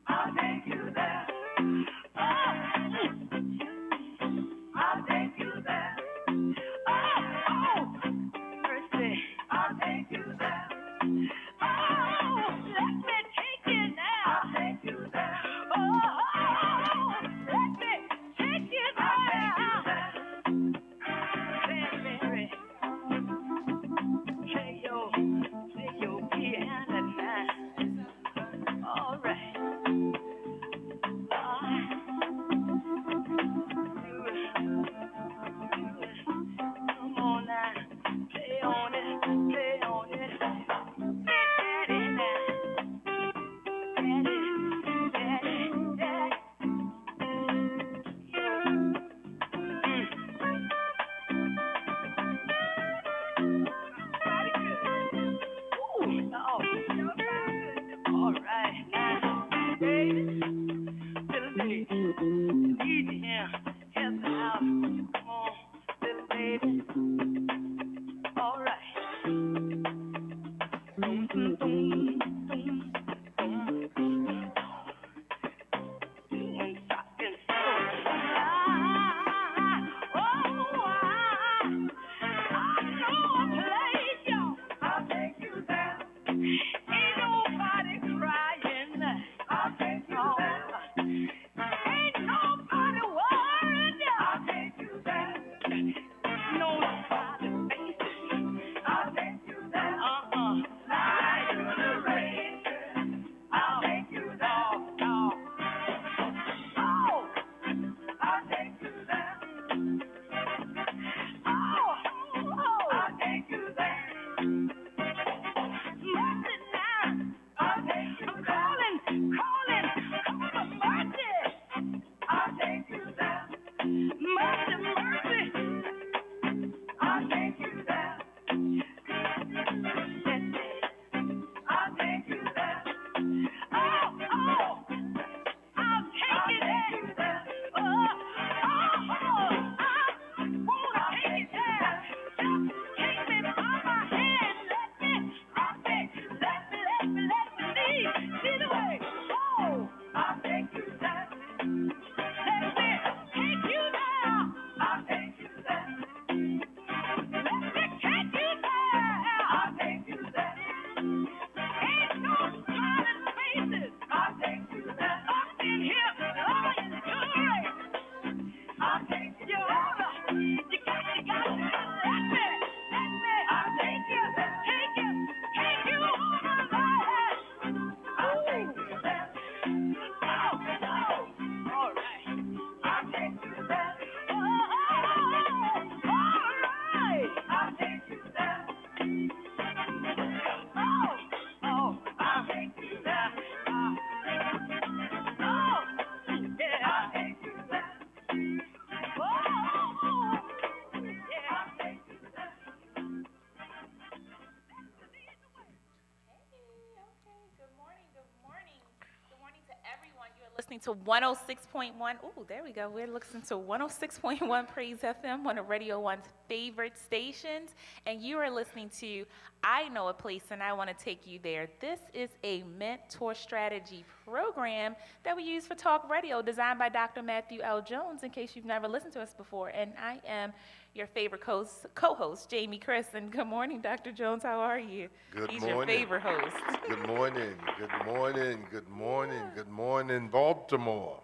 I'll take you there. Oh, I'll take you there. Oh, mercy. I'll take you there. Oh, let me take you now. I'll take you there. Oh, let me take you there. Baby, play your piano now. All right. Come on now, play on it, play on it. Daddy now, daddy. Ooh, oh, all right now, baby, little baby, need you here, help me out. Come on, little baby. All right. Dum, dum, dum, dum, dum, dum. Doing something so I know a place, y'all. I'll take you there. Ain't nobody crying. I'll take you there. Ain't nobody worried. I'll take you there. Nobody faces. I'll take you there. Lie to the rain. I'll take you there. Oh, I'll take you there. Oh, I'll take you there. Mercy now. I'll take you there. Calling for mercy. I'll take you there. Mercy. I'll take you there. I'll take you there. Oh, I'll take you there. I wanna take you there. Just take me by my hand. Let me lead the way. Oh, I'll take you there. Let me take you there. I'll take you there. Let me take you there. I'll take you there. Ain't no smiling faces. I'll take you there. Up in here, lying jewelry. I'll take you there. You got to let me. I'll take you there. Take you over there. I'll take you there. Oh, all right. I'll take you there. Oh, all right. I'll take you there. Oh, I'll take you there. Oh, yeah, I'll take you there. Oh, yeah, I'll take you there. Good morning to everyone. You're listening to 106.1. Oh, there we go. We're listening to 106.1 Praise FM, one of Radio One's favorite stations. And you are listening to I Know a Place and I Want to Take You There. This is a mentor strategy program that we use for talk radio, designed by Dr. Matthew L. Jones, in case you've never listened to us before. And I am your favorite co-host, Jamie Christon. Good morning, Dr. Jones. How are you? He's your favorite host. Good morning. Good morning, Baltimore.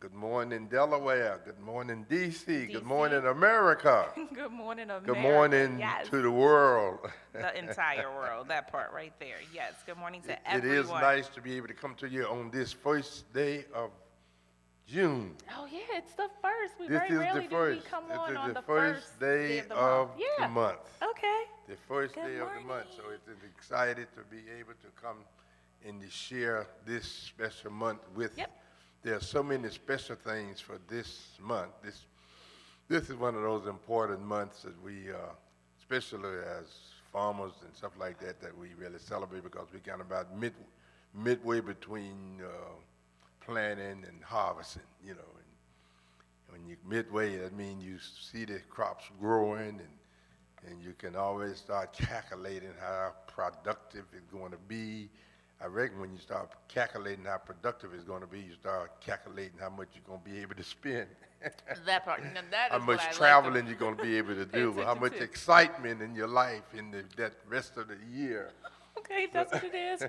Good morning, Delaware. Good morning, D.C. Good morning, America. Good morning, America. Good morning to the world. The entire world, that part right there. Yes, good morning to everyone. It is nice to be able to come to you on this first day of June. Oh, yeah, it's the first. We This very is rarely the first. do we come This on is the the first day of the month. Okay. The first Good day of the month. So it's excited to be able to come and to share this special month with. Yep. There are so many special things for this month. This is one of those important months that we, especially as farmers and stuff like that, that we really celebrate because we kind of about midway between planting and harvesting, you know. And when you midway, that means you see the crops growing, and you can always start calculating how productive it's going to be I reckon when you start calculating how productive it's going to be, you start calculating how much you're going to be able to spend. That part. Now, that How is much what I traveling like you're going to be able to pay do, how attention much to. excitement in your life in that rest of the year. Okay, that's what it is.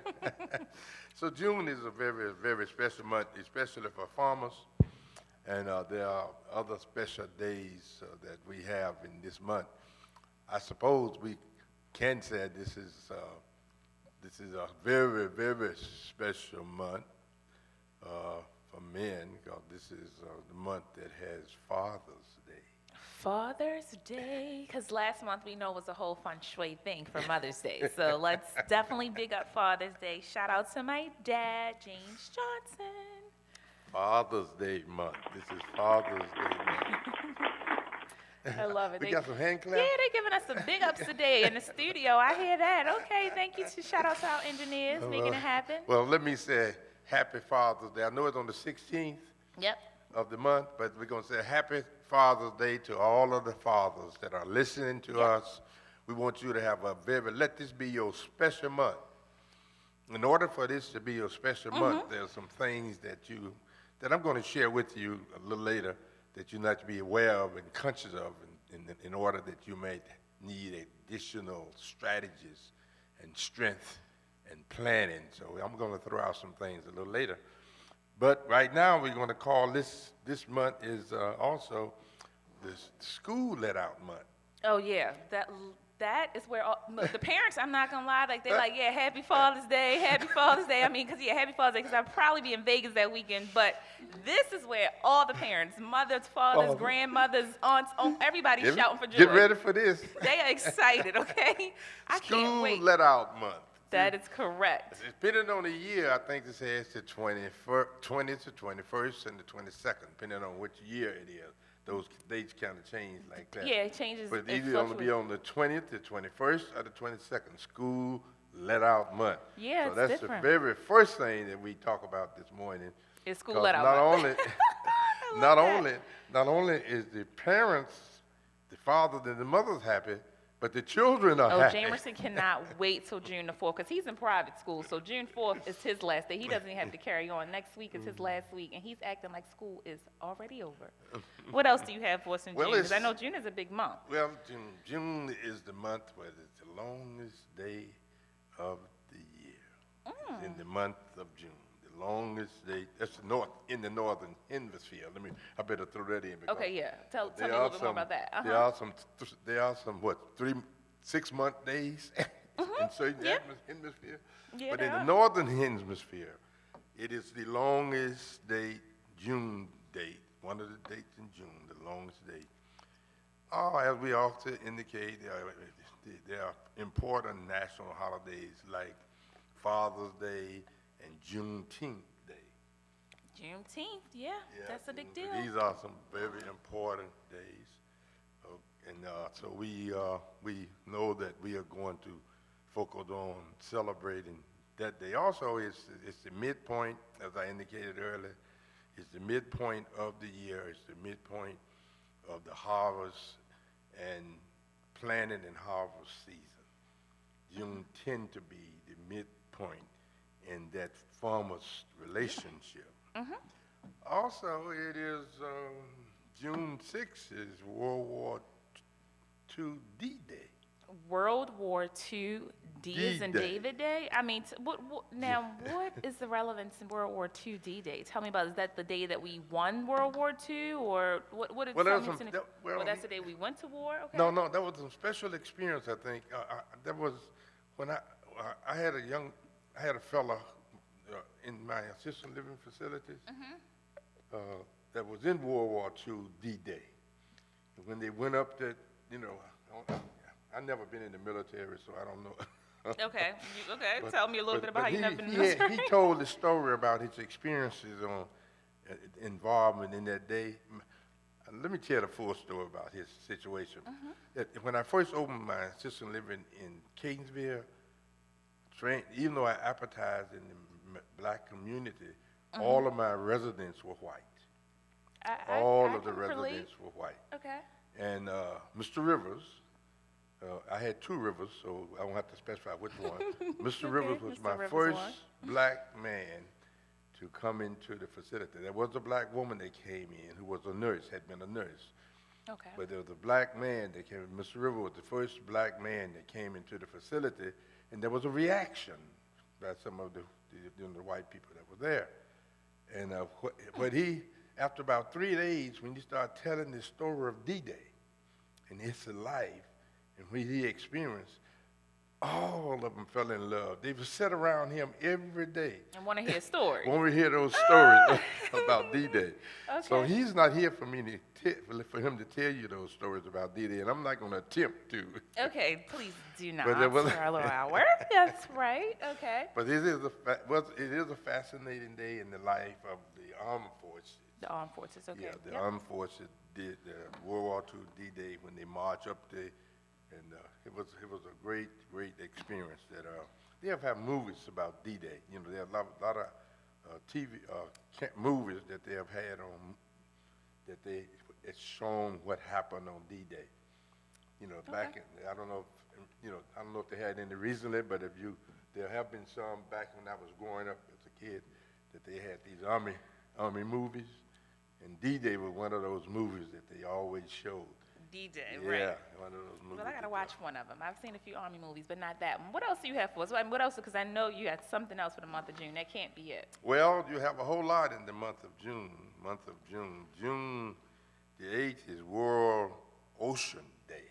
So June is a very, very special month, especially for farmers. And there are other special days that we have in this month. I suppose we can say this is a very, very special month for men, because this is the month that has Father's Day. Father's Day, because last month we know was a whole feng shui thing for Mother's Day. So let's definitely big up Father's Day. Shout out to my dad, James Johnson. Father's Day month. This is Father's Day month. I love it. We got some hand claps? Yeah, they're giving us some big ups today in the studio. I hear that. Okay, thank you to shout out to our engineers making it happen. Well, let me say Happy Father's Day. I know it's on the 16th Yep. of the month, but we're going to say Happy Father's Day to all of the fathers that are listening to us. We want you to have let this be your special month. In order for this to be your special month, there's some things that I'm going to share with you a little later that you need to be aware of and conscious of in order that you may need additional strategies and strength and planning. So I'm going to throw out some things a little later. But right now we're going to call this month is also the school let out month. Oh yeah, that is where look, the parents, I'm not gonna lie, like they're like, yeah, Happy Father's Day, Happy Father's Day. I mean, cause yeah, Happy Father's Day, cause I'll probably be in Vegas that weekend. But this is where all the parents, mothers, fathers, grandmothers, aunts, everybody's shouting for joy. Get ready for this. They are excited, okay? I can't wait. School let out month. That is correct. Depending on the year, I think this has the 20th to 21st and the 22nd, depending on which year it is. Those dates kind of change like that. Yeah, it changes. But it either going to be on the 20th, the 21st, or the 22nd. School let out month. Yeah, so it's that's different. the very first thing that we talk about this morning. It's school let out month. Not only is the parents, the fathers and the mothers happy, but the children are happy. Jamerson cannot wait till June the 4th because he's in private school. So June 4th is his last day. He doesn't even have to carry on. Next week is his last week, and he's acting like school is already over. What else do you have for us in June? Because I know June is a big month. Well, June is the month where it's the longest day of the year. It's in the month of June. The longest day. That's in the northern hemisphere. I better throw that in. Okay, yeah. Tell me a little bit more about that. There are some 6-month days in certain hemisphere. Yeah, but in the northern hemisphere, it is the longest date, June date. One of the dates in June, the longest date. As we also indicate, there are important national holidays like Father's Day and Juneteenth Day. Juneteenth, yeah, that's a big deal. These are some very important days. So we know that we are going to focus on celebrating that day. Also, it's the midpoint, as I indicated earlier. It's the midpoint of the year. It's the midpoint of the harvest and planting and harvest season. June tend to be the midpoint in that farmer's relationship. Also, it is June 6th is World War II D-Day. World War II D as in David Day? I mean, what is the relevance in World War II D-Day? Tell me about it. Is that the day that we won World War II, or what is that's the day we went to war? Okay. No, that was a special experience, I think. That was when I had a fella in my assisted living facilities that was in World War II D-Day. When they went up that, I've never been in the military, so I don't know. Okay. Tell me a little bit about how you've never been in the military. He told the story about his experiences on involvement in that day. Let me tell the full story about his situation. When I first opened my assisted living in Catonsville, even though I advertised in the black community, all of my residents were white. All of the residents were white. Okay. And Mr. Rivers I had two Rivers, so I won't have to specify which one. Mr. Okay, Rivers was Mr. my Rivers first one. black man to come into the facility. There was a black woman that came in who was a nurse, had been a nurse. Okay. But there was a black man that came. Mr. River was the first black man that came into the facility, and there was a reaction by some of the white people that were there. And but he, after about 3 days, when he started telling the story of D-Day and his life and what he experienced, all of them fell in love. They would sit around him every day. And want to hear a story. Want to hear those stories about D-Day. So Okay. he's not here for me for him to tell you those stories about D-Day, and I'm not going to attempt to. Okay, please do not. But there was- Carlo Hour. That's right. Okay. But it is a fascinating day in the life of the armed forces. The armed forces. Okay. Yeah, the Yep. armed forces did the World War II D-Day when they march up there, and it was a great experience. That they have movies about D-Day. You know, there are a lot of TV movies that they have had on it's shown what happened on D-Day. You know, back in I don't know if they had any recently, but there have been some back when I was growing up as a kid that they had these army movies, and D-Day was one of those movies that they always showed. D-Day, Yeah, right. one of those movies. Well, I got to that watch one of them. I've seen a few Army movies, but not that one. What else do you have for us? What else? Because I know you had something else for the month of June. That can't be it. Well, you have a whole lot in the month of June. June the 8th is World Ocean Day.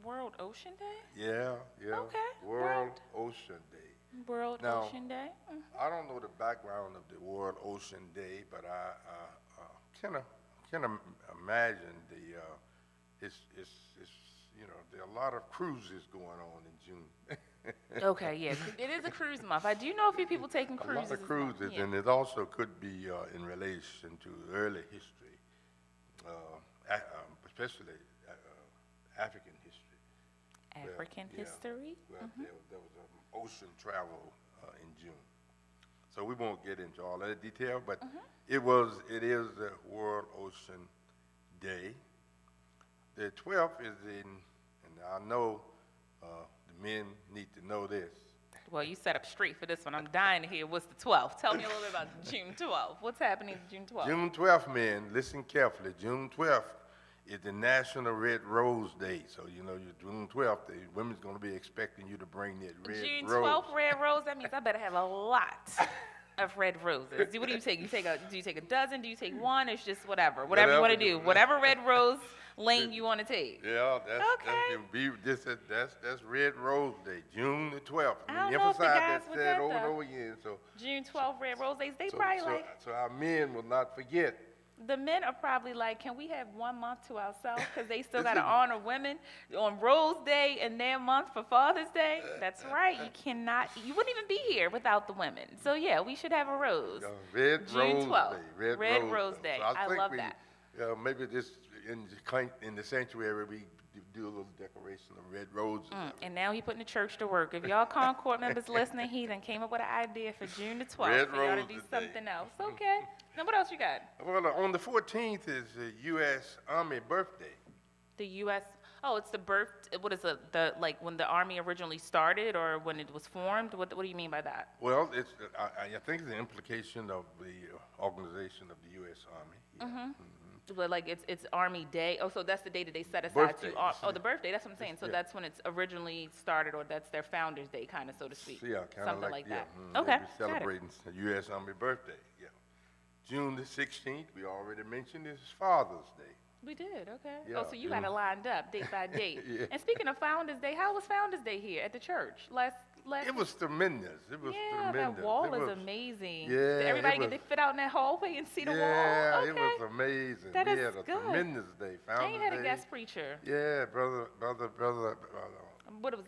World Ocean Day? Yeah. Okay, World Ocean Day. World Now, Ocean Day? Mhm. I don't know the background of the World Ocean Day, but I can imagine it's there are a lot of cruises going on in June. Okay, yeah. It is a cruise month. I do know a few people taking A cruises. lot of this month. cruises, Yeah. and it also could be in relation to early history, especially African history. African Yeah. history? Well, there was ocean travel in June. So we won't get into all that detail, but it is the World Ocean Day. The 12th is and I know the men need to know this. Well, you set up straight for this one. I'm dying to hear what's the 12th. Tell me a little bit about June 12th. What's happening June 12th? June 12th, men, listen carefully. June 12th is the National Red Rose Day. So, June 12th, the women's going to be expecting you to bring that red June rose. 12th, red rose. That means I better have a lot of red roses. What do you take? Do you take a dozen? Do you take one? It's just whatever you Whatever want to you- do. Whatever red rose lane you want to take. Yeah, Okay. that's Red Rose Day, June the 12th. I don't we know if the emphasize guys that would said that, over and though. over again. So, June 12th, red rose days. They so, probably so, like, so our men will not forget. the men are probably like, can we have 1 month to ourselves? Because they still This got to is- honor women on Rose Day and their month for Father's Day. That's right. You wouldn't even be here without the women. So yeah, we should have a rose. Red June Rose 12th, Day. Red Rose Day. So I think love that. Maybe just in the sanctuary we do a little decoration of red roses. And now he putting the church to work. If y'all Concord members listening, he then came up with an idea for June the 12th Red for y'all to Rose do Day. something else. Okay. Now what else you got? Well, on the 14th is the U.S. Army birthday. The U.S. Oh, it's the birth. What is it? Like when the Army originally started, or when it was formed? What do you mean by that? Well, I think it's the implication of the organization of the U.S. Army. Yeah. But like it's Army Day. Oh, so that's the day that they set aside Birthday. the birthday. That's what I'm saying. So Yeah. that's when it's originally started, or that's their Founders Day, kind of, so to speak. Yeah, kind of Something like that. We'll Okay. be got it. celebrating the U.S. Army birthday. Yeah. June the 16th, we already mentioned, is Father's Day. We did, okay. Yeah, Oh, so you got it lined up, date by date. Yeah. And speaking of Founders Day, how was Founders Day here at the church? It was tremendous. It was yeah, tremendous. that wall It is was- amazing. Yeah, Did everybody it get to was- fit out in that hallway and see the Yeah, wall? Okay. it was amazing. That we is had a good. tremendous day. I Founders ain't had a Day. guest preacher. Yeah, brother, What was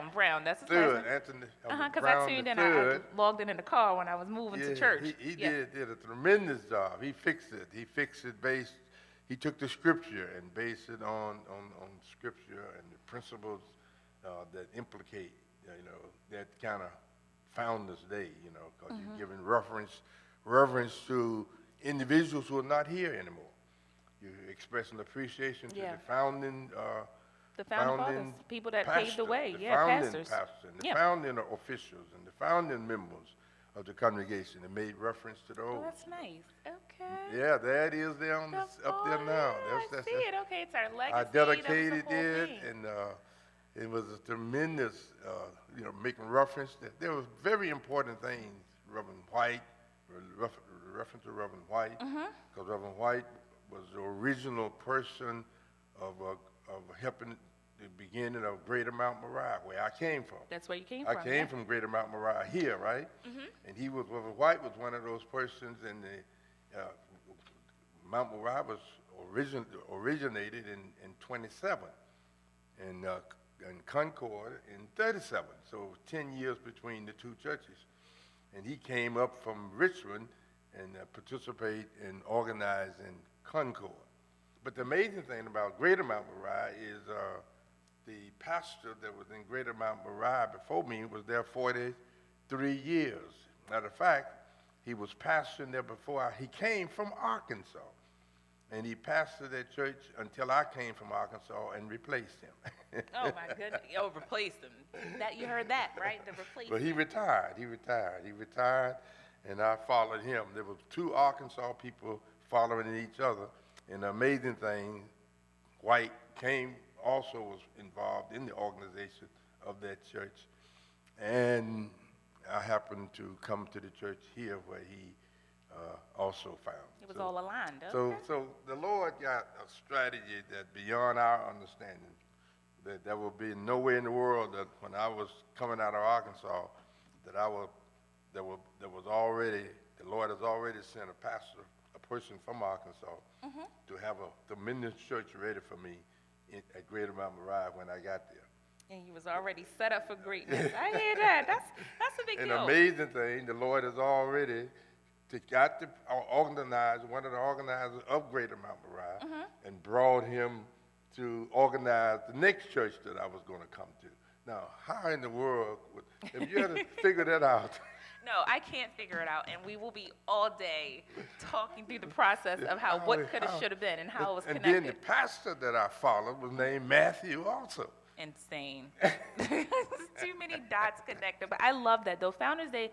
Brown. That's his Third, last name. Anthony. Because Brown I tuned the in. I Third. logged in the car when I was moving to church. He Yeah. did a tremendous job. He fixed it. He took the scripture and based it on scripture and the principles that implicate, that kind of Founders Day, because Mm-hmm. you're giving reverence to individuals who are not here anymore. You're expressing appreciation to Yeah. the founding The founding fathers, people that paved the way. The Yeah, founding pastors. pastors, and the Yeah. founding officials, and the founding members of the congregation. They made reference to those. Oh, that's nice. Okay. Yeah, there it is there on That's up there all- now. yeah, I see it. Okay, it's our legacy. I That was the dedicated whole it, thing. and it was a tremendous, making reference that there was very important things. Reverend White, reference to Reverend White, because Reverend White was the original person of helping the beginning of Greater Mount Moriah, where I came from. That's where you came I from. came from Greater Mount Moriah here, right? And Reverend White was one of those persons, and the Mount Moriah was originated in 27, and Concord in 37. So 10 years between the two churches. And he came up from Richmond and participated in organizing Concord. But the amazing thing about Greater Mount Moriah is the pastor that was in Greater Mount Moriah before me was there 43 years. Matter of fact, he was pastoring there before he came from Arkansas. And he pastored that church until I came from Arkansas and replaced him. Oh my goodness! Oh, replaced him. That you heard that, right? The replacement. But he retired, and I followed him. There were two Arkansas people following each other. And the amazing thing, White also was involved in the organization of that church. And I happened to come to the church here where he also found. It was all aligned. Okay. So the Lord got a strategy that beyond our understanding, that there will be nowhere in the world that when I was coming out of Arkansas, that the Lord has already sent a pastor, a person from Arkansas, to have a tremendous church ready for me at Greater Mount Moriah when I got there. And you was already set up for greatness. I hear that. That's a big deal. An amazing thing, the Lord has already got to organize, one of the organizers of Greater Mount Moriah, and brought him to organize the next church that I was going to come to. Now, how in the world, if you had to figure that out? No, I can't figure it out, and we will be all day talking through the process of what could have, should have been, and how it was connected. And then the pastor that I followed was named Matthew also. Insane. Too many dots connected. But I love that, though. Founders Day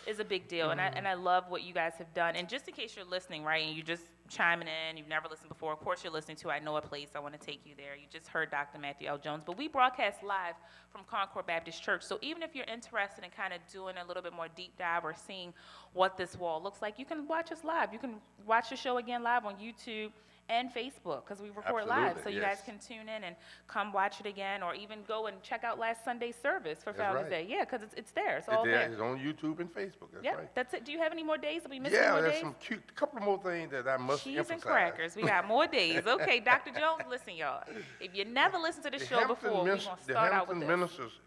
is a big deal, and I love what you guys have done. And just in case you're listening, right, and you're just chiming in, you've never listened before, of course you're listening to I Know a Place. I want to take you there. You just heard Dr. Matthew L. Jones. But we broadcast live from Concord Baptist Church. So even if you're interested in kind of doing a little bit more deep dive or seeing what this wall looks like, you can watch us live. You can watch the show again live on YouTube and Facebook, because we record live, so you guys can tune in and come watch it again, or even go and check out last Sunday's service for Founders Day. Yeah, because it's there. It's all there. It's on YouTube and Facebook. That's right. That's it. Do you have any more days? Are we missing more days? Yeah, there's a couple more things that I must emphasize. Cheese and crackers. We got more days. Okay, Dr. Jones, listen, y'all. If you never listened to the show before, we're going to start out with this. The Hampton Ministers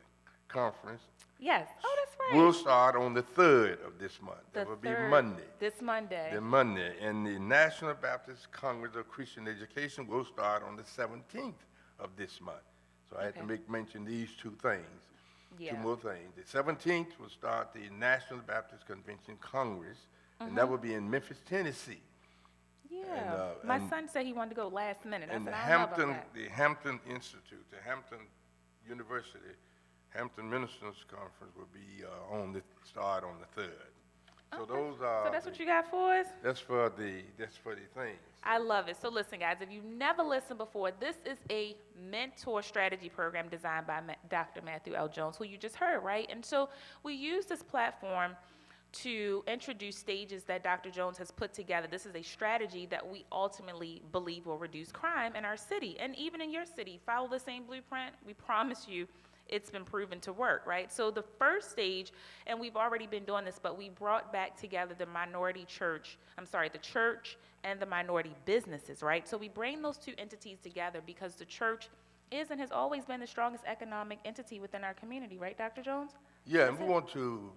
Conference. Yes. Oh, that's right. We'll start on the 3rd of this month. That will be Monday. This Monday. The Monday. And the National Baptist Congress of Christian Education will start on the 17th of this month. So I had to mention these two things. Yeah. Two more things. The 17th will start the National Baptist Convention Congress, and that will be in Memphis, Tennessee. Yeah. My son said he wanted to go last minute. And the Hampton Institute, the Hampton University, Hampton Ministers Conference will be start on the 3rd. So those are. So that's what you got for us? That's for the things. I love it. So listen, guys, if you've never listened before, this is a mentor strategy program designed by Dr. Matthew L. Jones, who you just heard, right? And so we use this platform to introduce stages that Dr. Jones has put together. This is a strategy that we ultimately believe will reduce crime in our city, and even in your city. Follow the same blueprint. We promise you it's been proven to work, right? So the first stage, and we've already been doing this, but we brought back together the church and the minority businesses, right? So we bring those two entities together because the church is and has always been the strongest economic entity within our community, right, Dr. Jones? Yeah, and we want to,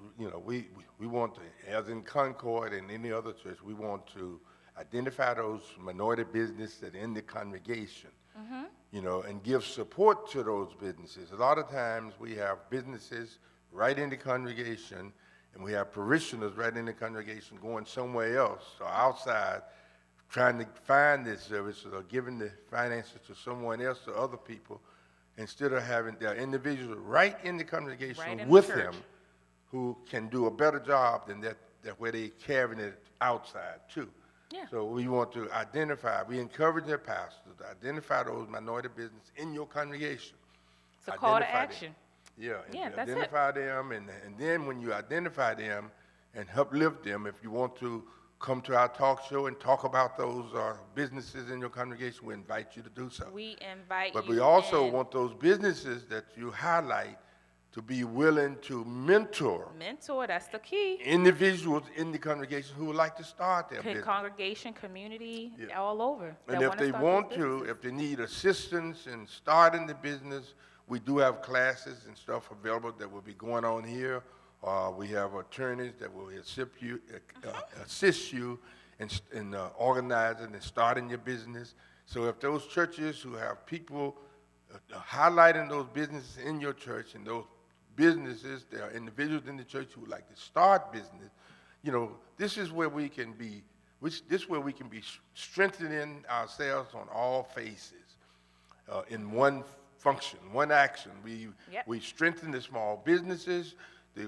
we want to, as in Concord and any other church, we want to identify those minority businesses that are in the congregation, and give support to those businesses. A lot of times we have businesses right in the congregation, and we have parishioners right in the congregation going somewhere else or outside trying to find this service or giving the finances to someone else or other people. instead of having their individuals right in the congregation Right in the with church. them who can do a better job than that where they carrying it outside too. Yeah. So we want to identify, we encourage their pastors to identify those minority businesses in your congregation. It's a call to Identify them. action. Yeah, and Yeah, you that's it. identify them, and then when you identify them and uplift them, if you want to come to our talk show and talk about those businesses in your congregation, we invite you to do so. We invite But you we also in. want those businesses that you highlight to be willing to mentor Mentor, that's the key. individuals in the congregation who would like to start their business. Congregation, community, Yeah. all over. And that if wanna they start those want to, businesses. if they need assistance in starting the business, we do have classes and stuff available that will be going on here. We have attorneys that will assist you in organizing and starting your business. So if those churches who have people highlighting those businesses in your church, and those businesses, there are individuals in the church who would like to start business, this is where we can be, strengthening ourselves on all phases in one function, one action. Yep. We strengthen the small businesses,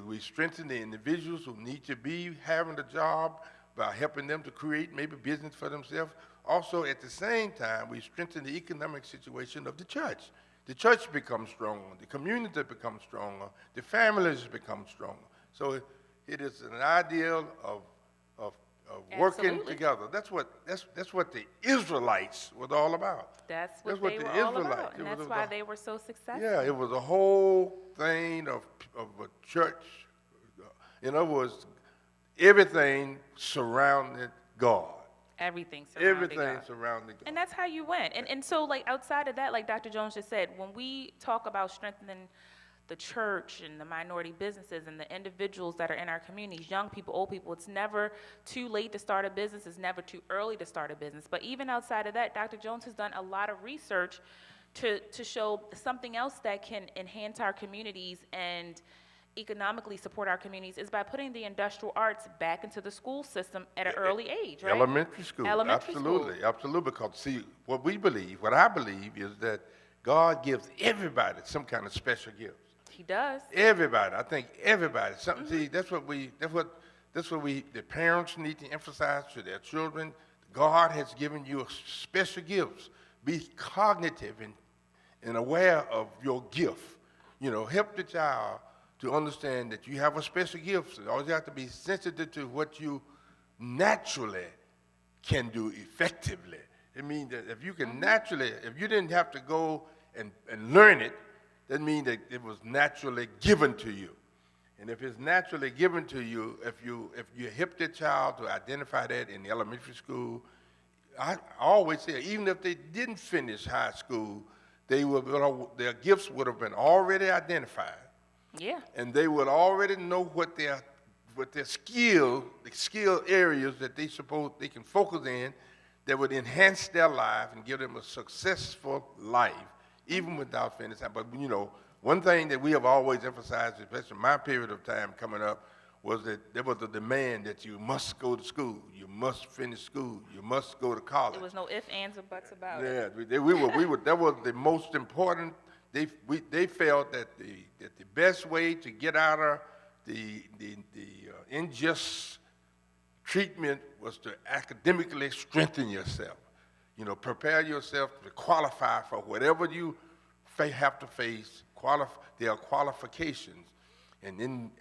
we strengthen the individuals who need to be having a job by helping them to create maybe business for themselves. Also, at the same time, we strengthen the economic situation of the church. The church becomes stronger, the community becomes stronger, the families become stronger. So it is an ideal of working Absolutely. together. That's what the Israelites was all about. That's what what they the were all Israelites- about, and it was that's why about- they were so successful. Yeah, it was a whole thing of a church. In other words, everything surrounded God. Everything surrounding Everything God. surrounded God. And that's how you win. And so, like, outside of that, like Dr. Jones just said, when we talk about strengthening the church and the minority businesses and the individuals that are in our communities, young people, old people, it's never too late to start a business. It's never too early to start a business. But even outside of that, Dr. Jones has done a lot of research to show something else that can enhance our communities and economically support our communities is by putting the industrial arts back into the school system at an early age, right? Elementary school, Elementary absolutely, school. absolutely. Because see, what I believe is that God gives everybody some kind of special gifts. He does. Everybody, I think everybody. Something. See, that's what the parents need to emphasize to their children. God has given you special gifts. Be cognitive and aware of your gift. Help the child to understand that you have a special gift. So you always have to be sensitive to what you naturally can do effectively. It means that if you can naturally, if you didn't have to go and learn it, that means that it was naturally given to you. And if it's naturally given to you, if you help the child to identify that in elementary school, I always say, even if they didn't finish high school, their gifts would have been already identified. Yeah. And they would already know what their the skill areas that they can focus in that would enhance their life and give them a successful life, even without finishing. But one thing that we have always emphasized, especially in my period of time coming up, was that there was a demand that you must go to school, you must finish school, you must go to college. There was no ifs, ands, or buts about it. Yeah, we were. That was the most important. They felt that the best way to get out of the unjust treatment was to academically strengthen yourself. Prepare yourself to qualify for whatever you have to face. There are qualifications. And then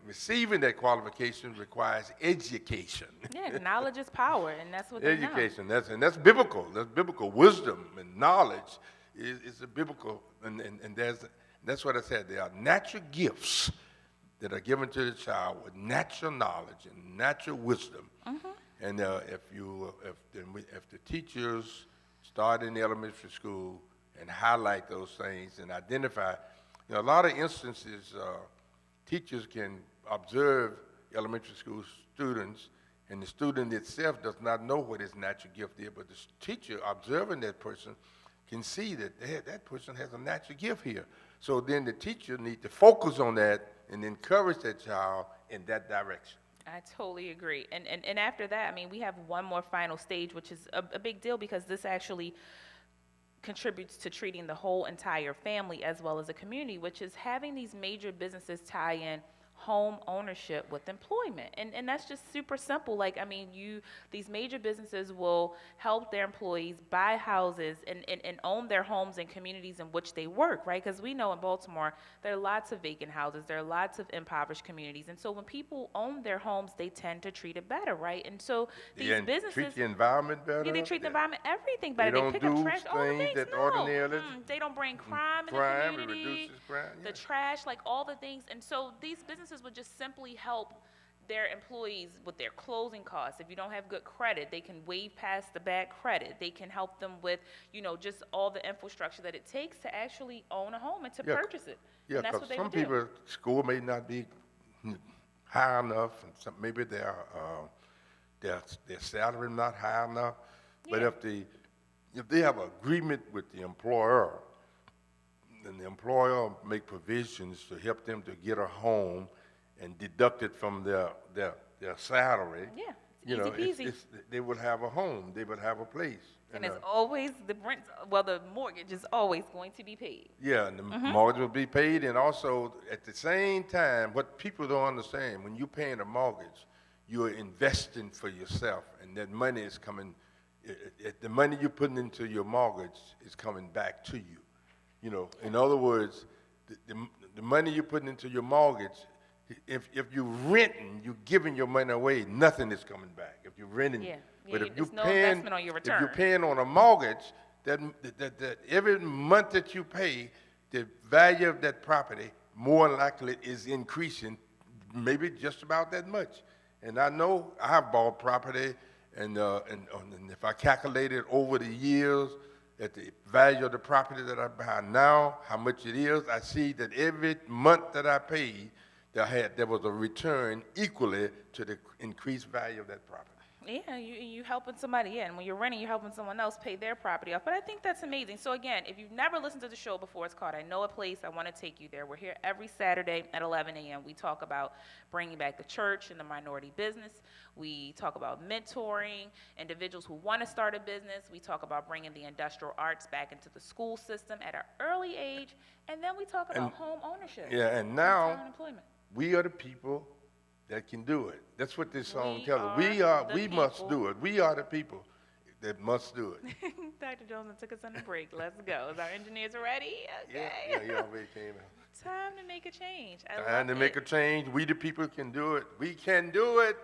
receiving that qualification requires education. Yeah, knowledge is power, and that's what they know. Education, that's biblical. That's biblical. Wisdom and knowledge is a biblical, and that's what I said. There are natural gifts that are given to the child with natural knowledge and natural wisdom. Mm-hmm. And if the teachers start in the elementary school and highlight those things and identify, a lot of instances. Teachers can observe elementary school students, and the student itself does not know what his natural gift is, but the teacher observing that person can see that that person has a natural gift here. So then the teacher needs to focus on that and encourage that child in that direction. I totally agree. And after that, we have one more final stage, which is a big deal because this actually contributes to treating the whole entire family as well as a community, which is having these major businesses tie in home ownership with employment. And that's just super simple. Like, I mean, these major businesses will help their employees buy houses and own their homes and communities in which they work, right? Because we know in Baltimore, there are lots of vacant houses, there are lots of impoverished communities. And so when people own their homes, they tend to treat it better, right? And so these businesses treat the environment better. yeah, they treat the environment, everything They better. don't They pick up do trash, all the things things. that No, ordinarily they don't bring crime in the crime. It community. reduces crime. The Yeah. trash, like all the things. And so these businesses would just simply help their employees with their closing costs. If you don't have good credit, they can waive past the bad credit. They can help them with, just all the infrastructure that it takes to actually own a home and to purchase it. Yeah, and that's because what they some would do. people, school may not be high enough, and maybe their salary not high enough. But Yeah. if they have an agreement with the employer, then the employer make provisions to help them to get a home and deduct it from their salary. Yeah, it's easy peasy. They would have a home. They would have a place. And it's always the mortgage is always going to be paid. Yeah, and the mortgage will be paid, and also at the same time, what people don't understand, when you're paying a mortgage, you're investing for yourself, and that money is coming, the money you're putting into your mortgage is coming back to you. In other words, the money you're putting into your mortgage, if you're renting, you're giving your money away, nothing is coming back. If you're renting, but if you're no paying, investment on your return. if you're paying on a mortgage, that every month that you pay, the value of that property more likely is increasing, maybe just about that much. And I know I have bought property, and if I calculate it over the years, at the value of the property that I buy now, how much it is, I see that every month that I paid, there was a return equally to the increased value of that property. Yeah, you helping somebody, and when you're renting, you're helping someone else pay their property off. But I think that's amazing. So again, if you've never listened to the show before, it's called I Know a Place, I Want to Take You There. We're here every Saturday at 11 a.m. We talk about bringing back the church and the minority business. We talk about mentoring individuals who want to start a business. We talk about bringing the industrial arts back into the school system at an early age. And then we talk about home ownership. Yeah, and now employment. we are the people that can do it. That's what this song tells us. We must do it. We are the people that must do it. Dr. Jones took us on a break. Let's go. Is our engineers ready? Okay. Yeah, you already came out. Time to make a change. Time to make a change. We the people can do it. We can do it.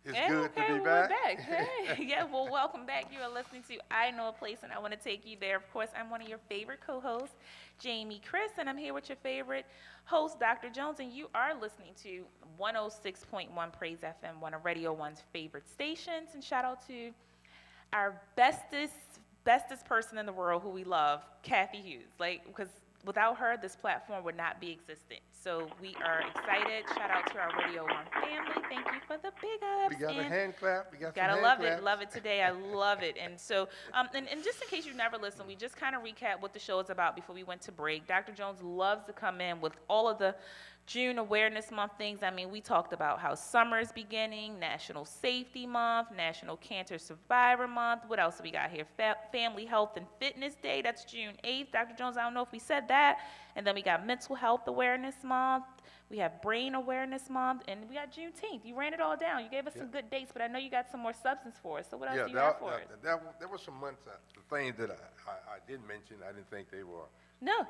It's Yeah, good to okay, be we're back. back. Hey, yeah, well, welcome back. You are listening to I Know a Place, and I want to take you there. Of course, I'm one of your favorite co-hosts, Jamie Chris, and I'm here with your favorite host, Dr. Jones, and you are listening to 106.1 Praise FM, one of Radio One's favorite stations. And shout out to our bestest person in the world who we love, Kathy Hughes. Like, because without her, this platform would not be existent. So we are excited. Shout out to our Radio One family. Thank you for the big ups. We got a And hand clap. We got some gotta hand love claps. it. Love it today. I love it. And so, and just in case you've never listened, we just kind of recap what the show is about before we went to break. Dr. Jones loves to come in with all of the June Awareness Month things. I mean, we talked about how summer is beginning, National Safety Month, National Cancer Survivor Month. What else do we got here? Family Health and Fitness Day. That's June 8th. Dr. Jones, I don't know if we said that. And then we got Mental Health Awareness Month. We have Brain Awareness Month, and we got Juneteenth. You ran it all down. You gave us some good dates, but I know you got some more substance for us. So what else do you have for us? There were some months, the things that I didn't mention, I didn't think they were. No,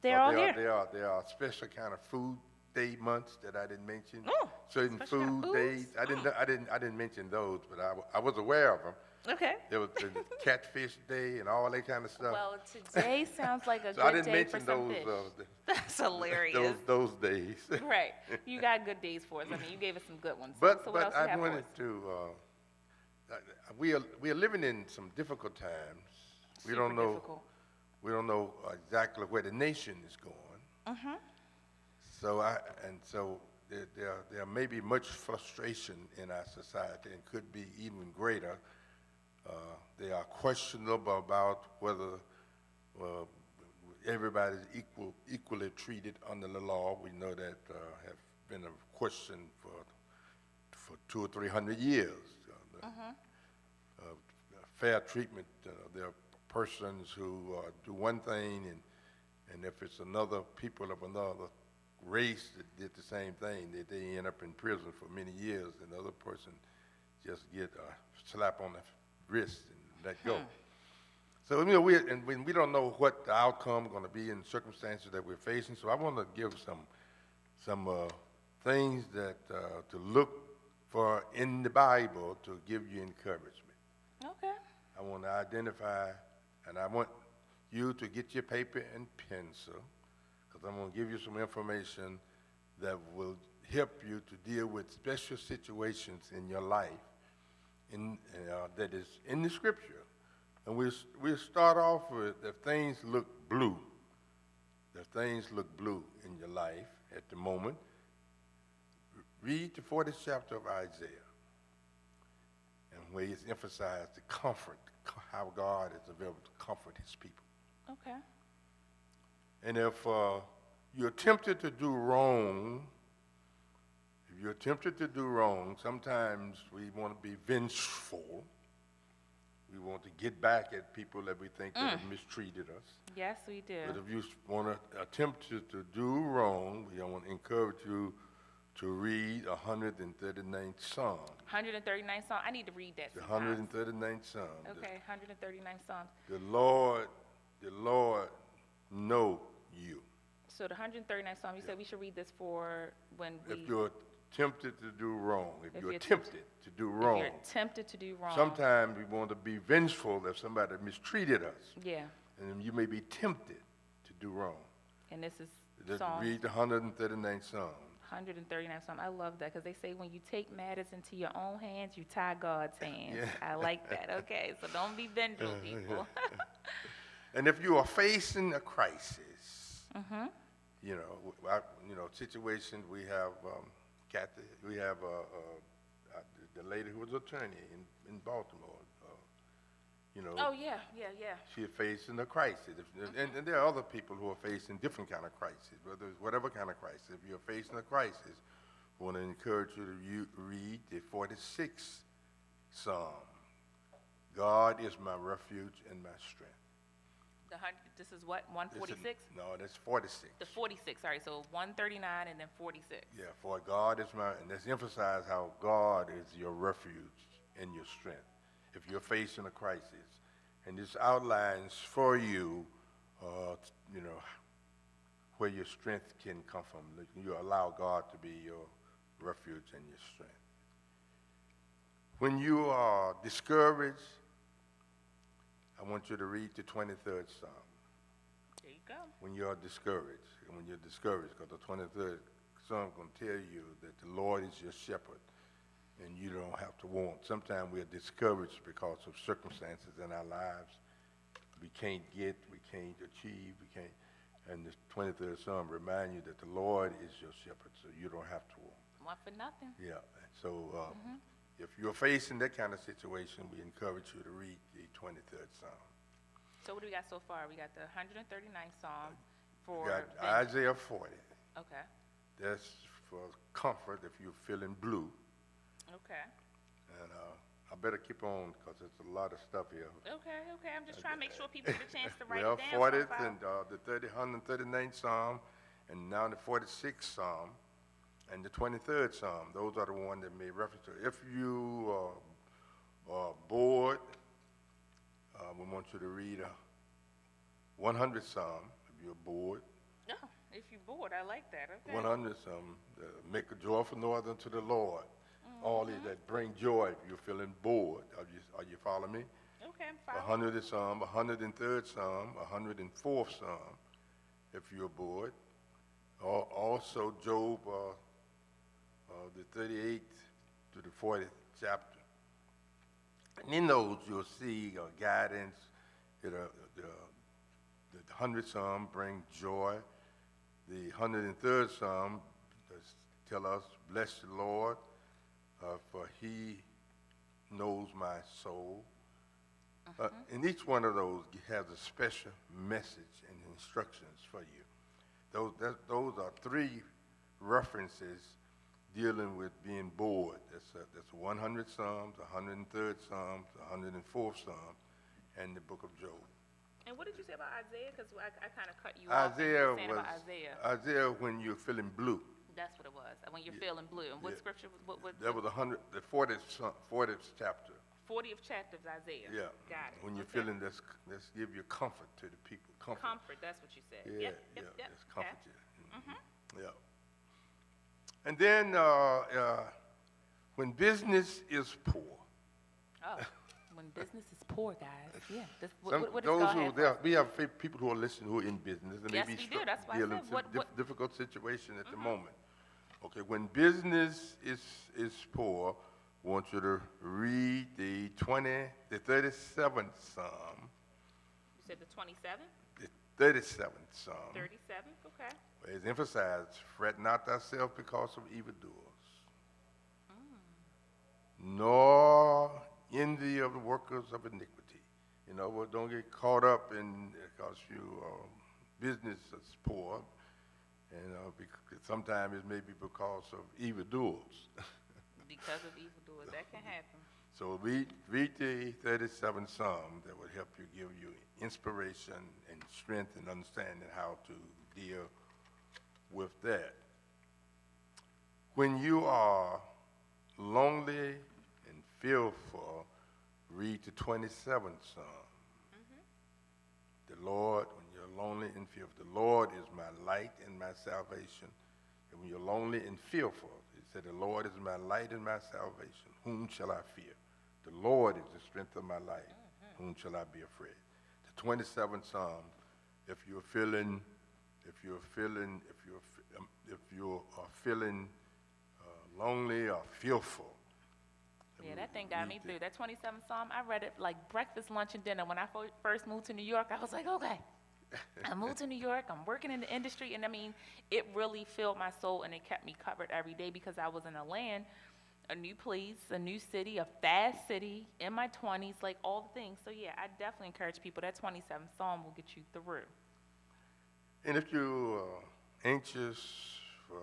they're all here. There are special kind of food day months that I didn't mention. Oh, certain special kind of food days. I didn't mention those, but I was aware of them. Okay. There was the Catfish Day and all that kind of stuff. Well, today sounds like a So I good didn't day for mention some those. fish. That's hilarious. Those days. Right. You got good days for us. I mean, you gave us some good ones. But so what else do you I have for wanted us? to. We are living in some difficult times. We don't Super know. difficult. We don't know exactly where the nation is going. Mm-hmm. So there may be much frustration in our society, and could be even greater. They are questionable about whether everybody's equally treated under the law. We know that have been a question for 200 or 300 years. Fair treatment. There are persons who do one thing, and if it's another people of another race that did the same thing, they end up in prison for many years, and the other person just get a slap on the wrist and let go. So we don't know what the outcome is going to be in circumstances that we're facing. So I want to give some things that to look for in the Bible to give you encouragement. Okay. I want to identify, and I want you to get your paper and pencil, because I'm going to give you some information that will help you to deal with special situations in your life that is in the Scripture. And we'll start off with if things look blue. If things look blue in your life at the moment, read the 40th chapter of Isaiah, and where it's emphasized the comfort, how God is available to comfort his people. Okay. And if you're tempted to do wrong, sometimes we want to be vengeful. We want to get back at people that we think that have mistreated us. Yes, we do. But if you want to attempt to do wrong, we want to encourage you to read 139th Psalm. 139 Psalms. I need to read that The sometimes. 139th Psalm. Okay, 139 Psalms. The Lord know you. So the 139 Psalm, you said we should read this for when we... If you're tempted to do wrong, if you're you're tempted to do if wrong, you're tempted to do wrong. sometimes we want to be vengeful if somebody mistreated us, Yeah, and you may be tempted to do wrong. and this is Just Psalm read the 139th Psalm. 139 Psalm. I love that because they say when you take matters into your own hands, you tie God's hands. Yeah. I like that. Okay, so don't be vengeful, people. And if you are facing a crisis, Mm-hmm. situation, we have Kathy, we have the lady who was attorney in Baltimore. Oh, yeah. She is facing a crisis. And there are other people who are facing different kind of crisis, whatever kind of crisis. If you're facing a crisis, I want to encourage you to read the 46th Psalm. God is my refuge and my strength. This is what, 146? No, that's 46. The 46, sorry, so 139 and then 46. Yeah, for God is my, and let's emphasize how God is your refuge and your strength if you're facing a crisis. And this outlines for you, where your strength can come from. You allow God to be your refuge and your strength. When you are discouraged, I want you to read the 23rd Psalm. There you go. When you are discouraged, and when you're discouraged, because the 23rd Psalm is going to tell you that the Lord is your shepherd, and you don't have to want. Sometimes we are discouraged because of circumstances in our lives. We can't get, we can't achieve, we can't. And the 23rd Psalm reminds you that the Lord is your shepherd, so you don't have to want. Want for nothing. Yeah. So if you're facing that kind of situation, we encourage you to read the 23rd Psalm. So what do we got so far? We got the 139th Psalm for... You got Isaiah 40. Okay. That's for comfort if you're feeling blue. Okay. And I better keep on because there's a lot of stuff here. Okay. I'm just trying to make sure people get a chance to write Well, it down. 40th and the 139th Psalm, and now the 46th Psalm, and the 23rd Psalm. Those are the ones that may reference to. If you are bored, we want you to read a 100th Psalm if you're bored. No, if you're bored, I like that. Okay. 100 Psalm, make a joyful noise unto the Lord. All these that bring joy if you're feeling bored. Are you following me? Okay, I'm following. 100th Psalm, 103rd Psalm, 104th Psalm, if you're bored. Also Job, the 38th to the 40th chapter. And in those you'll see guidance. The 100th Psalm brings joy. The 103rd Psalm tell us, bless the Lord, for he knows my soul. And each one of those has a special message and instructions for you. Those are three references dealing with being bored. That's 100 Psalms, 103rd Psalms, 104th Psalm, and the book of Job. And what did you say about Isaiah? Because I kind of cut you off. Isaiah when you were saying was about Isaiah. Isaiah when you're feeling blue. That's what it was. When you're feeling blue. And what scripture? What That was the 40th chapter. 40th chapter of Isaiah. Yeah. Got it. When you're Okay. feeling this, let's give you comfort to the people. Comfort. That's what you said. Yeah, Yep. let's comfort Okay. you. Yeah. And then when business is poor. Oh, when business is poor, guys. Yeah. What does Those God who have? we have people who are listening who are in business and Yes, they be we do. That's why I dealing said, with what- difficult situation at the moment. Okay, when business is poor, I want you to read the 37th Psalm, You said the 27th? the 37th Psalm. 37th? Okay. Where it's emphasized, fret not thyself because of evildoers, nor envy of the workers of iniquity. You know, well, don't get caught up in because your business is poor, and sometimes it may be because of evildoers. Because of evildoers. That can happen. So read the 37th Psalm. That will help you, give you inspiration and strength and understanding how to deal with that. When you are lonely and fearful, read the 27th Psalm. The Lord, when you're lonely and fearful, the Lord is my light and my salvation. And when you're lonely and fearful, it said, the Lord is my light and my salvation. Whom shall I fear? The Lord is the strength of my life. Whom shall I be afraid? The 27th Psalm, if you are feeling lonely or fearful. Yeah, that thing got me through. That 27th Psalm, I read it like breakfast, lunch, and dinner. When I first moved to New York, I was like, okay. I moved to New York. I'm working in the industry. And, I mean, it really filled my soul, and it kept me covered every day because I was in a land, a new place, a new city, a fast city, in my 20s, like all the things. So, yeah, I definitely encourage people. That 27th Psalm will get you through. And if you're anxious for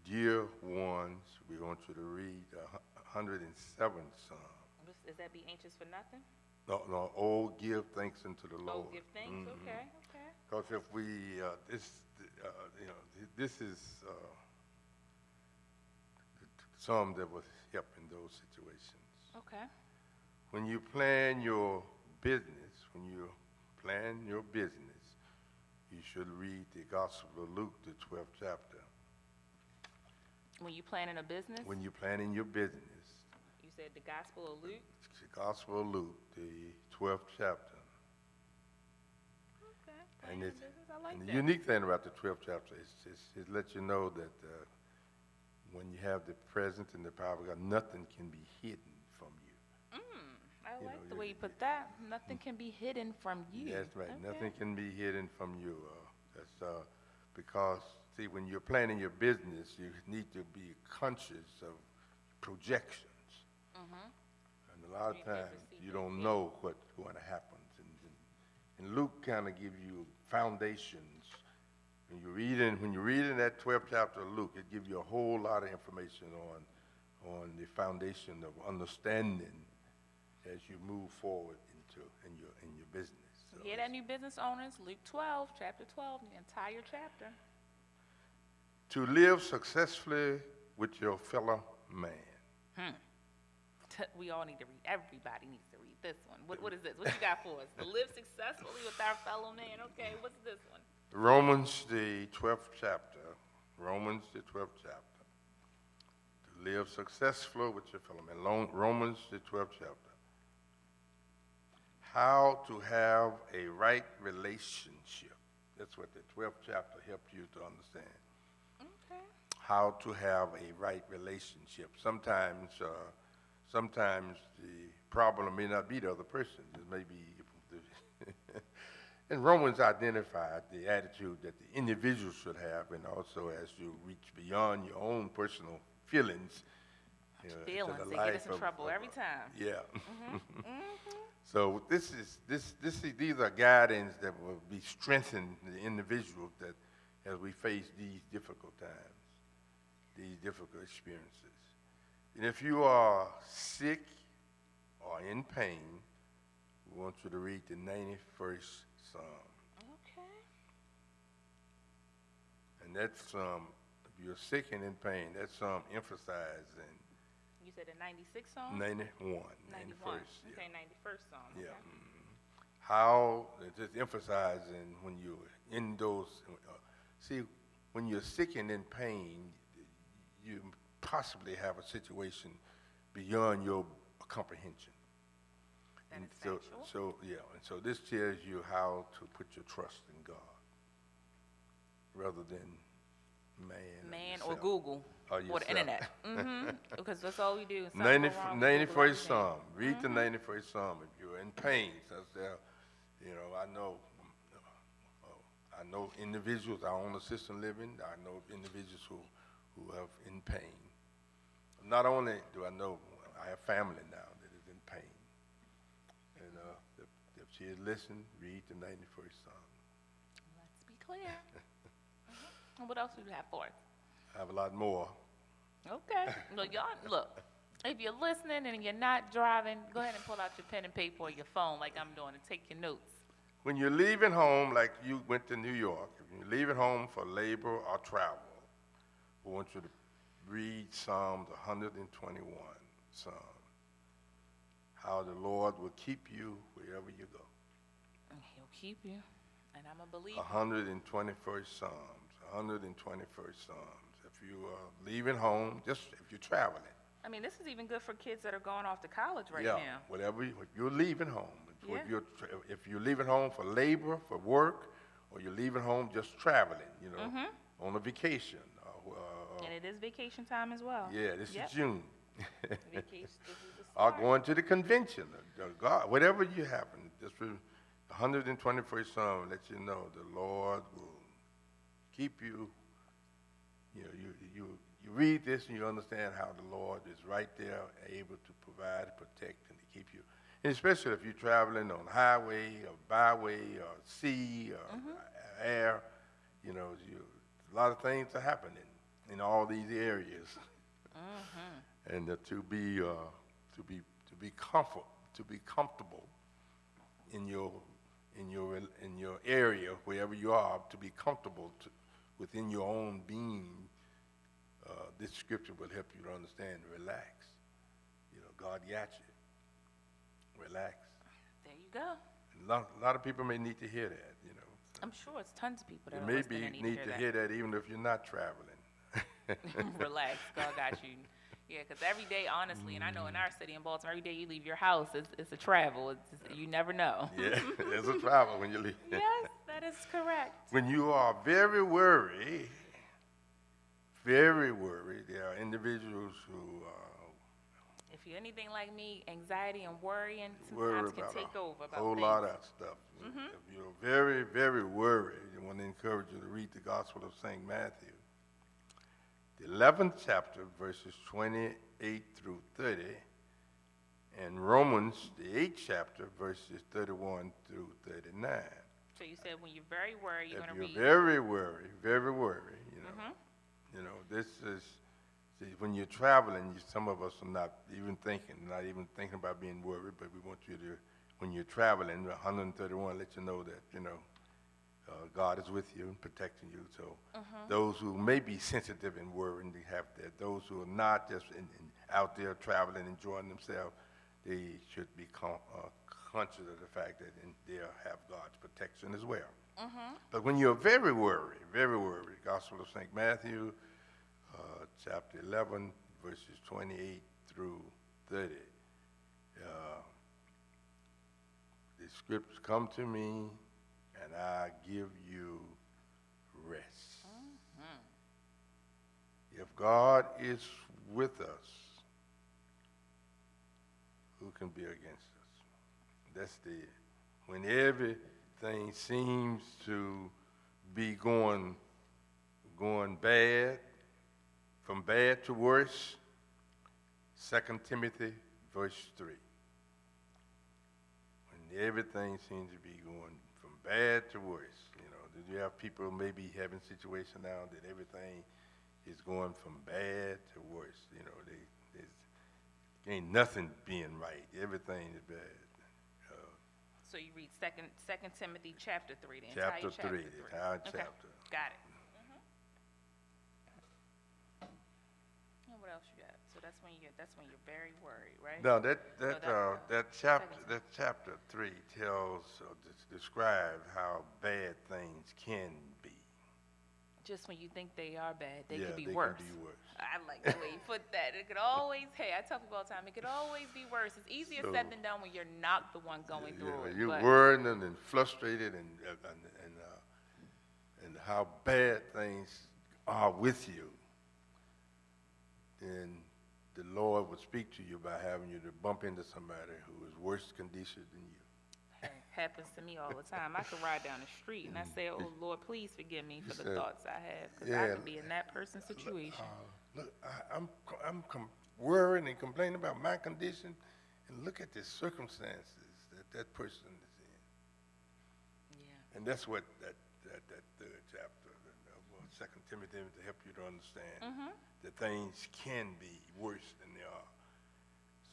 dear ones, we want you to read the 107th Psalm. Is that be anxious for nothing? No, oh, give thanks unto the Lord. Oh, give thanks. Okay. Because if we, this is some that will help in those situations. Okay. When you plan your business, you should read the Gospel of Luke, the 12th chapter. When you planning a business? When you're planning your business, said the Gospel of Luke. It's the Gospel of Luke, the 12th chapter. Okay. And, Plan business. I like and the that. unique thing about the 12th chapter is it lets you know that when you have the presence and the power of God, nothing can be hidden from you. I You like know, the way you put that. Nothing can be hidden from you. That's right. Okay. Nothing can be hidden from you. That's because, see, when you're planning your business, you need to be conscious of projections. And a lot of You never times see you the don't end. know what's going to happen. And Luke kind of gives you foundations. When you're reading that 12th chapter of Luke, it gives you a whole lot of information on the foundation of understanding as you move forward in your business. So You hear that, new business owners? Luke 12, chapter 12, the entire chapter. to live successfully with your fellow man. We all need to read. Everybody needs to read this one. What is this? What you got for us? To live successfully with our fellow man. Okay, what's this one? Romans the 12th chapter. Romans the 12th chapter. To live successfully with your fellow man. Romans the 12th chapter. How to have a right relationship. That's what the 12th chapter helps you to understand. Okay. How to have a right relationship. Sometimes the problem may not be the other person. It may be and Romans identified the attitude that the individual should have, and also as you reach beyond your own personal feelings. Into Feelings, the they get us life in trouble every time. Yeah. So these are guidance that will be strengthening the individual that as we face these difficult times, these difficult experiences. And if you are sick or in pain, we want you to read the 91st Psalm. Okay. And that Psalm, if you're sick and in pain, that Psalm emphasizing You said the 96 song? 91, 91. 91st. Yeah. Okay, 91st song. Yeah. Okay. How, just emphasizing when you're in those, see, when you're sick and in pain, you possibly have a situation beyond your comprehension. That And is factual. so this tells you how to put your trust in God rather than man or yourself. Google Or or the yourself. internet. Because that's all we do. Something go wrong, we Google 91st everything. Psalm. Read the 91st Psalm if you're in pain. So there, I know individuals, I own assisted living. I know individuals who have in pain. Not only do I know, I have family now that is in pain. And if she is listening, read the 91st Psalm. Let's be clear. And what else do you have for us? I have a lot more. Okay. Look, y'all, if you're listening and you're not driving, go ahead and pull out your pen and paper or your phone like I'm doing and take your notes. When you're leaving home, like you went to New York, if you're leaving home for labor or travel, we want you to read Psalms 121, Psalm. How the Lord will keep you wherever you go. And He'll keep you. And I'm a believer. 121st Psalms, 121st Psalms. If you are leaving home, just if you're traveling. I mean, this is even good for kids that are going off to college right Yeah, now. whatever, if you're leaving home. Yeah. If you're leaving home for labor, for work, or you're leaving home just traveling, on a vacation. And it is vacation time as well. Yeah, this Yep. is June. Vacation, this is the Or start. going to the convention, God, whatever you happen, just for 121st Psalm let you know the Lord will keep you. You read this and you understand how the Lord is right there, able to provide, protect, and to keep you. And especially if you're traveling on highway or byway or sea or air, a lot of things are happening in all these areas. And to be comfortable in your area, wherever you are, to be comfortable within your own being. This scripture will help you to understand. Relax. God got you. Relax. There you go. And a lot of people may need to hear that. I'm sure it's tons of people that You are may listening and need to hear that even if you're not traveling. Relax. God got you. Yeah, because every day, honestly, and I know in our city in Baltimore, every day you leave your house, it's a travel. You never know. Yeah, there's a travel when you leave. Yes, that is correct. When you are very worried, there are individuals who If you're anything like me, anxiety and worrying worry sometimes can about take over a about whole things. lot of stuff. If you're very, very worried, I want to encourage you to read the Gospel of St. Matthew, the 11th chapter, verses 28 through 30, and Romans, the 8th chapter, verses 31 through 39. So you said when you're very worried, you're If going to you're read. very worried, you know, this is, see, when you're traveling, some of us are not even thinking about being worried, but we want you to, when you're traveling, 131, let you know that, God is with you and protecting you. So those who may be sensitive and worrying, they have that. Those who are not just out there traveling, enjoying themselves, they should be conscious of the fact that they'll have God's protection as well. But when you're very worried, Gospel of St. Matthew, chapter 11, verses 28 through 30. The scriptures come to me, and I give you rest. If God is with us, who can be against us? That's when everything seems to be going bad, from bad to worse. 2 Timothy verse 3. When everything seems to be going from bad to worse. Did you have people maybe having situation now that everything is going from bad to worse? There ain't nothing being right. Everything is bad. So you read Second Timothy chapter 3, the Chapter entire chapter 3, the entire Okay, chapter. got it. And what else you got? So that's when you're very worried, right? No, Second chapter 3 tells, describes how bad things can be. Just when you think they are bad, they Yeah, could be they worse. can be worse. I like the way you put that. It could always, I tell people all the time, it could always be worse. It's easier said than done when you're not the one going through it. You're but worried and frustrated and how bad things are with you. Then the Lord would speak to you by having you to bump into somebody who is worse condition than you. happens to me all the time. I could ride down the street and I say, "Oh Lord, please forgive me for the thoughts I have, because I could be in that person's situation." Look, I'm worrying and complaining about my condition, and look at the circumstances that person is in. Yeah. And that's what that third chapter of 2 Timothy to help you to understand that things can be worse than they are.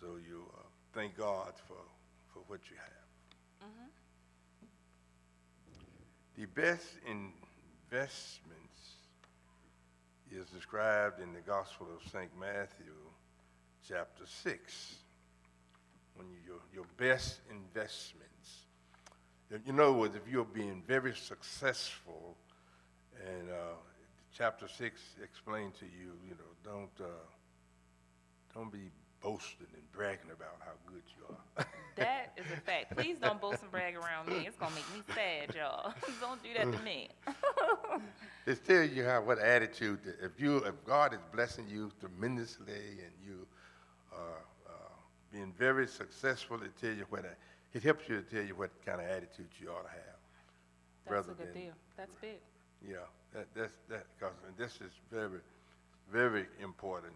So you thank God for what you have. The best investments is described in the Gospel of St. Matthew, chapter 6. When your best investments. In other words, if you're being very successful, and chapter 6 explained to you, don't be boasting and bragging about how good you are. That is a fact. Please don't boast and brag around me. It's gonna make me sad, y'all. Don't do that to me. It tells you what attitude. If God is blessing you tremendously and you are being very successful, it helps you to tell you what kind of attitude you ought to have. That's a good deal. That's big. Yeah, because this is very, very important,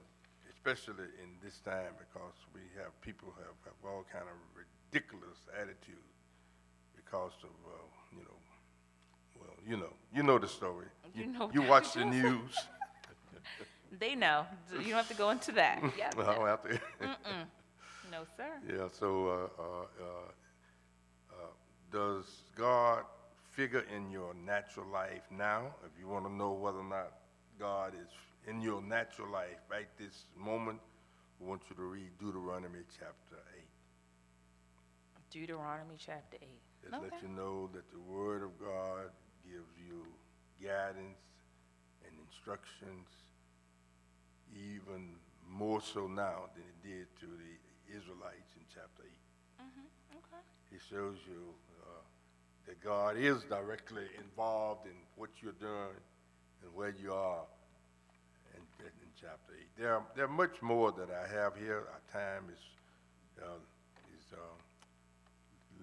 especially in this time, because we have people who have all kind of ridiculous attitude because of you know the story. You watch the news. They know. You don't have to go into that. Yep. Well, I don't have to. No, sir. Yeah. So, does God figure in your natural life now? If you want to know whether or not God is in your natural life right this moment, we want you to read Deuteronomy chapter 8. Deuteronomy chapter 8. Just let you know that the Word of God gives you guidance and instructions even more so now than it did to the Israelites in chapter 8. Okay. It shows you that God is directly involved in what you're doing and where you are in chapter 8. There are much more that I have here. Our time is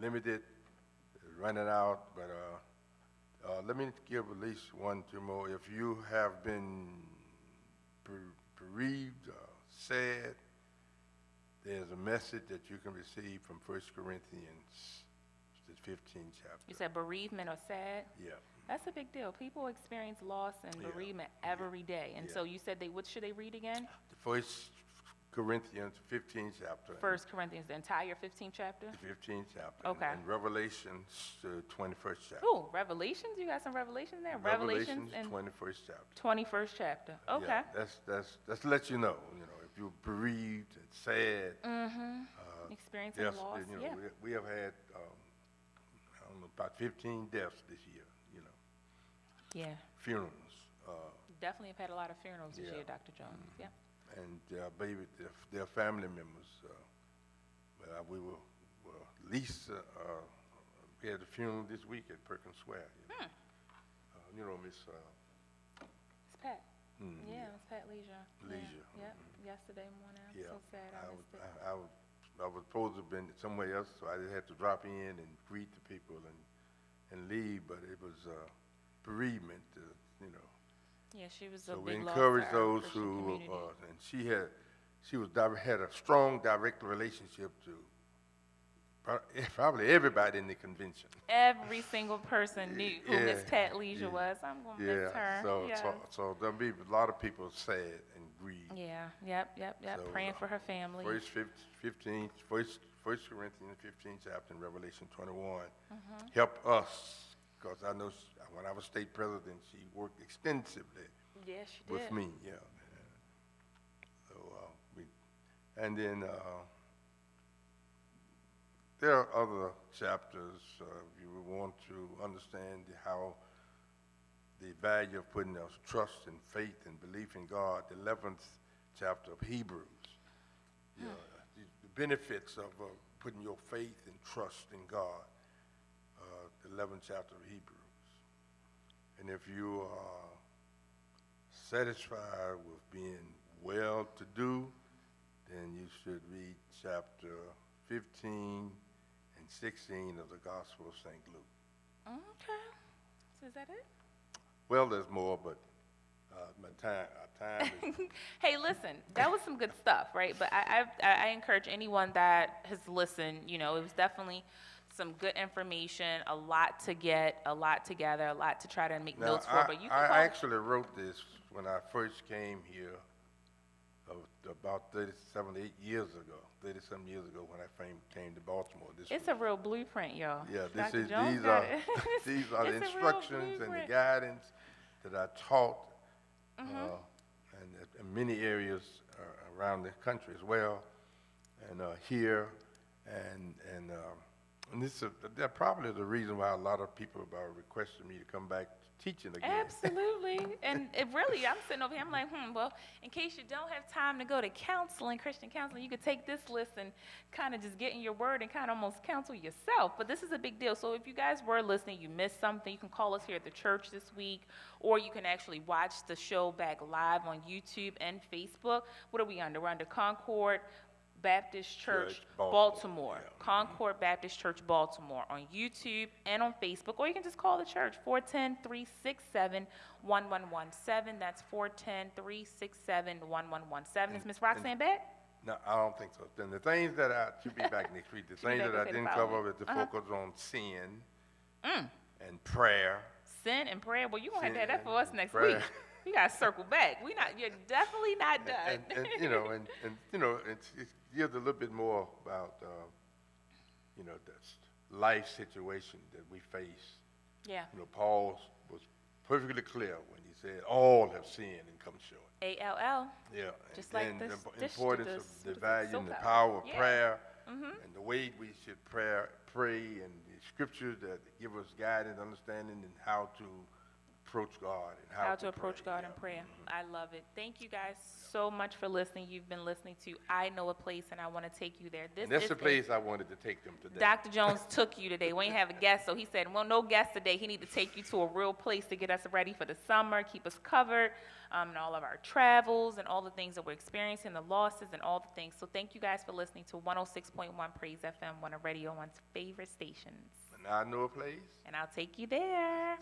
limited, running out, but let me give at least one, two more. If you have been bereaved, sad, there's a message that you can receive from 1 Corinthians, the 15th chapter. You said bereavement or sad? Yeah. That's a big deal. People experience loss and bereavement every day. And so you said what should they read again? The 1 Corinthians 15th chapter. 1 Corinthians, the entire 15th chapter? The 15th chapter. Okay. And Revelations, the 21st chapter. Ooh, Revelations? You got some Revelations there? Revelations, and 21st chapter. 21st chapter. Okay. Yeah, that's to let you know, if you're bereaved and sad. Experiencing yes, loss. Yeah. we have had, I don't know, about 15 deaths this year, Yeah. funerals. Definitely have had a lot of funerals this Yeah. year, Dr. Jones. Yeah. And their family members. We were at least we had a funeral this week at Perkins Square. Miss. It's Pat. Yeah, it was Pat Leisure. Leisure. Yeah. Yesterday morning. I'm so sad I missed it. I was supposed to have been somewhere else, so I just had to drop in and greet the people and leave. But it was bereavement, Yeah, she was So a we big loss encourage to our those Christian who, community. and she had a strong direct relationship to probably everybody in the convention. Every single person knew who Yeah, Miss Pat Leisure yeah. was. I'm going to miss her. So there'll be a lot of people sad and grieve. Yeah, yep. So, Praying for her family. First Corinthians 15th chapter and Revelation 21 help us, because I know when I was state president, she worked extensively Yes, she did. with me. Yeah. So and then there are other chapters if you want to understand how the value of putting our trust and faith and belief in God. The 11th chapter of Hebrews. The benefits of putting your faith and trust in God. The 11th chapter of Hebrews. And if you are satisfied with being well-to-do, then you should read chapter 15 and 16 of the Gospel of St. Luke. Okay. So is that it? Well, there's more, but our time is... Hey, listen, that was some good stuff, right? But I encourage anyone that has listened, it was definitely some good information, a lot to get, a lot to gather, a lot to try to make notes for. But you can I actually wrote this when I first came here about 37 years ago when I came to Baltimore. It's a real blueprint, y'all. Yeah, Dr. these Jones are got it. these are the It's a real instructions and the blueprint. guidance that I taught and in many areas around the country as well, and here, and this is probably the reason why a lot of people are requesting me to come back teaching again. Absolutely. And it really, I'm sitting over here, I'm like, well, in case you don't have time to go to counseling, Christian counseling, you could take this list and kind of just get in your word and kind of almost counsel yourself. But this is a big deal. So if you guys were listening, you missed something, you can call us here at the church this week, or you can actually watch the show back live on YouTube and Facebook. What are we under? We're under Concord Baptist Church, Baltimore. Yeah. Concord Baptist Church, Baltimore, on YouTube and on Facebook, or you can just call the church, 410-367-1117. That's 410-367-1117. Is Miss Roxanne back? No, I don't think so. Then the things that she'll be back next week. The She'll be things back that I with didn't it cover following. is the focus on sin and prayer. Sin and prayer. Well, you're going to have to have that for Sin us and next prayer. week. We got to circle back. You're definitely not done. And it gives a little bit more about this life situation that we face. Yeah. Paul was perfectly clear when he said all have sinned and come short. ALL. Yeah. Just and like then this the importance of the value soap and the opera. power of Yeah. prayer Mm-hmm. and the way we should pray and the scriptures that give us guidance, understanding, and how to approach God and How to pray, approach God yeah. in prayer. I love it. Thank you guys so much for listening. You've been listening to I Know a Place, and I want to take you there. This And that's is the it. place I wanted to take them today. Dr. Jones took you today. We ain't have a guest, so he said, well, no guest today. He need to take you to a real place to get us ready for the summer, keep us covered, and all of our travels and all the things that we're experiencing, the losses and all the things. So thank you guys for listening to 106.1 Praise FM, one of Radio One's favorite stations. And I know a place. And I'll take you there.